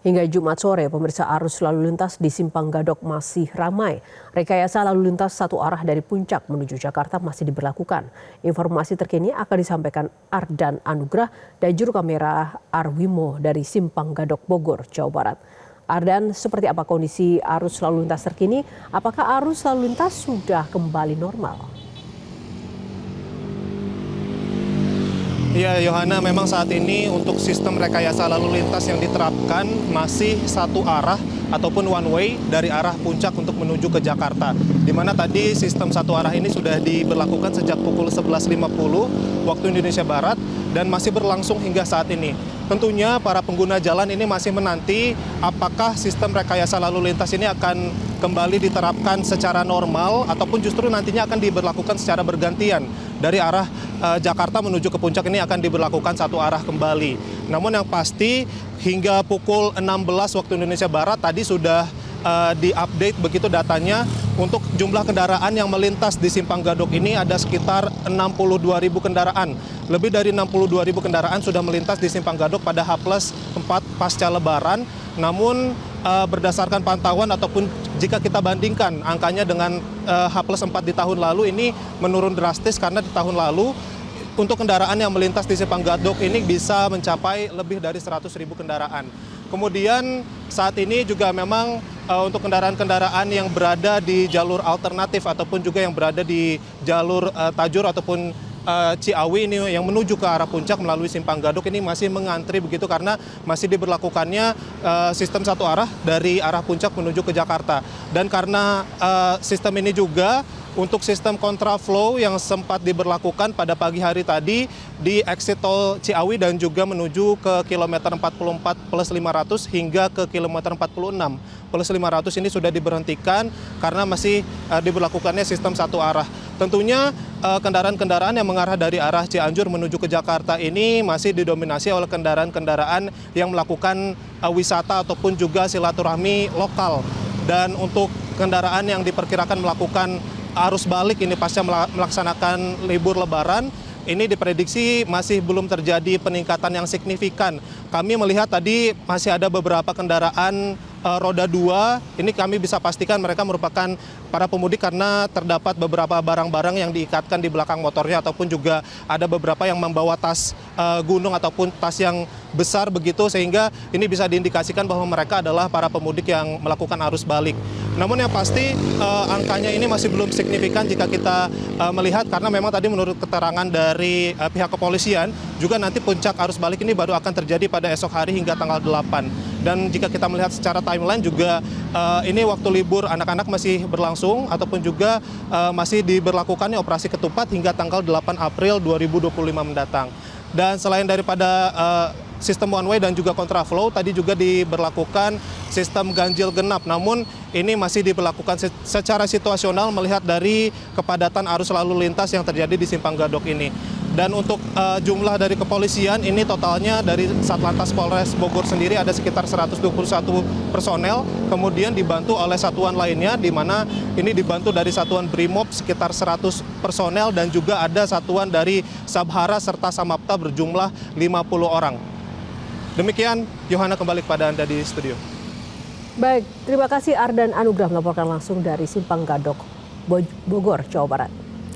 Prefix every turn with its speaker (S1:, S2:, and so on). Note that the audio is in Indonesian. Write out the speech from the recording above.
S1: Hingga Jumat sore, pemirsa arus lalu lintas di Simpang Gadok masih ramai. Rekayasa lalu lintas satu arah dari Puncak menuju Jakarta masih diberlakukan. Informasi terkini akan disampaikan Ardan Anugrah dan juru kamera Arwimo dari Simpang Gadok Bogor, Jawa Barat. Ardan, seperti apa kondisi arus lalu lintas terkini? Apakah arus lalu lintas sudah kembali normal?
S2: Ya, Yohana, memang saat ini untuk sistem rekayasa lalu lintas yang diterapkan masih satu arah ataupun one way dari arah Puncak untuk menuju ke Jakarta. Di mana tadi sistem satu arah ini sudah diberlakukan sejak pukul 11.50 waktu Indonesia Barat dan masih berlangsung hingga saat ini. Tentunya para pengguna jalan ini masih menanti apakah sistem rekayasa lalu lintas ini akan kembali diterapkan secara normal ataupun justru nantinya akan diberlakukan secara bergantian. Dari arah Jakarta menuju ke Puncak ini akan diberlakukan satu arah kembali. Namun yang pasti hingga pukul 16 waktu Indonesia Barat tadi sudah diupdate begitu datanya untuk jumlah kendaraan yang melintas di Simpang Gadok ini ada sekitar 62.000 kendaraan. Lebih dari 62.000 kendaraan sudah melintas di Simpang Gadok pada H+4 pasca Lebaran. Namun berdasarkan pantauan ataupun jika kita bandingkan angkanya dengan H+4 di tahun lalu ini menurun drastis karena di tahun lalu untuk kendaraan yang melintas di Simpang Gadok ini bisa mencapai lebih dari 100.000 kendaraan. Kemudian saat ini juga memang untuk kendaraan-kendaraan yang berada di jalur alternatif ataupun juga yang berada di jalur Tajur ataupun Ciawi ini yang menuju ke arah Puncak melalui Simpang Gadok ini masih mengantri begitu karena masih diberlakukannya sistem satu arah dari arah Puncak menuju ke Jakarta. Dan karena sistem ini juga untuk sistem kontraflow yang sempat diberlakukan pada pagi hari tadi di exit tol Ciawi dan juga menuju ke kilometer 44+500 hingga ke kilometer 46+500 ini sudah diberhentikan karena masih diberlakukannya sistem satu arah. Tentunya kendaraan-kendaraan yang mengarah dari arah Cianjur menuju ke Jakarta ini masih didominasi oleh kendaraan-kendaraan yang melakukan wisata ataupun juga silaturahmi lokal. Dan untuk kendaraan yang diperkirakan melakukan arus balik ini pasca melaksanakan libur Lebaran, ini diprediksi masih belum terjadi peningkatan yang signifikan. Kami melihat tadi masih ada beberapa kendaraan roda 2, ini kami bisa pastikan mereka merupakan para pemudik karena terdapat beberapa barang-barang yang diikatkan di belakang motornya ataupun juga ada beberapa yang membawa tas gunung ataupun tas yang besar begitu sehingga ini bisa diindikasikan bahwa mereka adalah para pemudik yang melakukan arus balik. Namun yang pasti angkanya ini masih belum signifikan jika kita melihat karena memang tadi menurut keterangan dari pihak kepolisian juga nanti puncak arus balik ini baru akan terjadi pada esok hari hingga tanggal 8. Dan jika kita melihat secara timeline juga ini waktu libur anak-anak masih berlangsung ataupun juga masih diberlakukannya operasi ketupat hingga tanggal 8 April 2025 mendatang. Dan selain daripada sistem one way dan juga kontraflow, tadi juga diberlakukan sistem ganjil genap. Namun ini masih diberlakukan secara situasional melihat dari kepadatan arus lalu lintas yang terjadi di Simpang Gadok ini. Dan untuk jumlah dari kepolisian ini totalnya dari Satlantas Polres Bogor sendiri ada sekitar 121 personel, kemudian dibantu oleh satuan lainnya di mana ini dibantu dari satuan Brimob sekitar 100 personel dan juga ada satuan dari Sabhara serta Samapta berjumlah 50 orang. Demikian, Yohana kembali kepada Anda di studio.
S1: Baik, terima kasih Ardan Anugrah melaporkan langsung dari Simpang Gadok, Bogor, Jawa Barat.